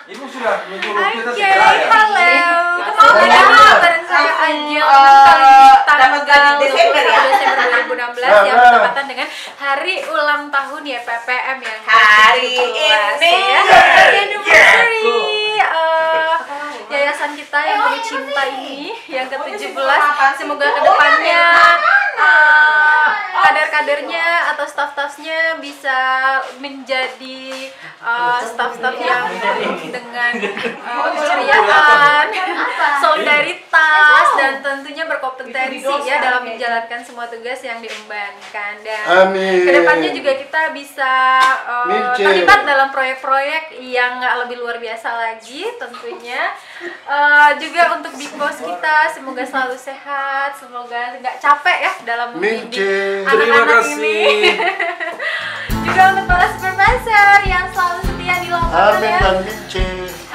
Ibu sudah menyuruh kita Oke, segera ya? halo. Kemarin bareng saya Angel kali dapat gaji Desember ya? Desember 2016 yang bertepatan dengan hari ulang tahun ya PPM yang Hari ke-17 ini. ya. Hari anniversary yayasan kita yang penuh cinta ini yang ke-17. Semoga kedepannya kader-kadernya atau staff-staffnya bisa menjadi staff-staff yang dengan keceriaan, solidaritas, dan tentunya berkompetensi ya dalam menjalankan semua tugas yang diembankan. Dan kedepannya juga kita bisa terlibat dalam proyek-proyek yang lebih luar biasa lagi tentunya. Juga untuk Big Boss kita semoga selalu sehat, semoga nggak capek ya dalam mendidik anak-anak ini. Juga untuk para supervisor yang selalu setia di lapangan ya.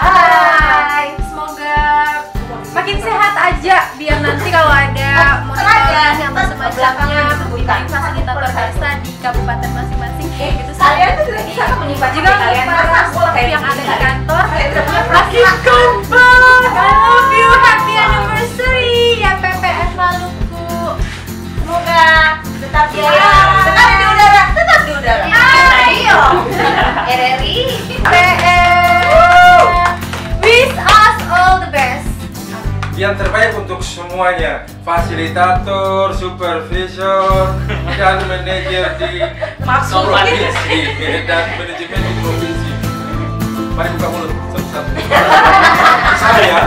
Hai, semoga makin sehat aja biar nanti kalau ada monitoring atau semacamnya mempunyai fasilitator biasa di kabupaten masing-masing gitu Kalian tuh tidak bisa menyimpan juga untuk kalian para masa staff yang ada di kantor Masih kompak. I love you, happy anniversary ya PPM Maluku. Semoga tetap jaya, tetap di udara, tetap di udara. Ayo, RRI, PM, wish us all the best. Yang terbaik untuk semuanya, fasilitator, supervisor, dan manajer di provinsi dan manajemen di provinsi. Mari buka mulut satu-satu. Saya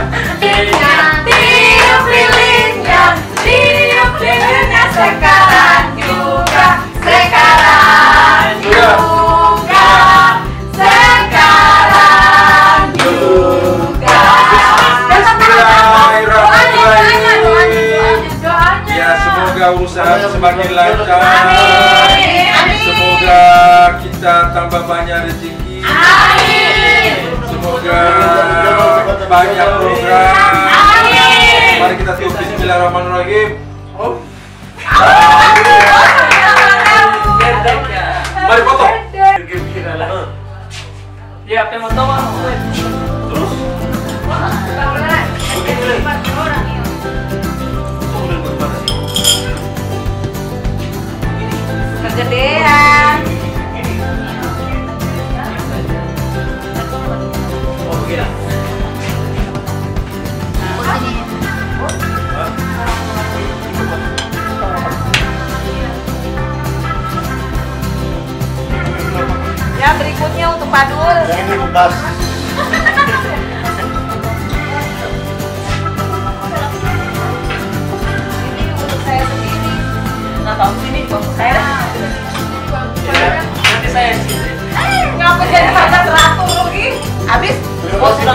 Tiup lilinnya, tiup lilinnya sekarang juga, sekarang juga, sekarang juga. ya semoga usaha semakin lancar. Amin. Semoga kita tambah banyak rezeki. Semoga banyak program. Mari kita tutup bismillahirrahmanirrahim. Mari foto. Ya, apa mau tahu? Terus. kegedean. Oh, begini. Ya, berikutnya untuk Padul. Ini bekas. Ini untuk saya sendiri. Nah, tahu sini bangku saya. Nanti saya sini. Ngapa jadi pada teratur lagi? Habis? Oh, sudah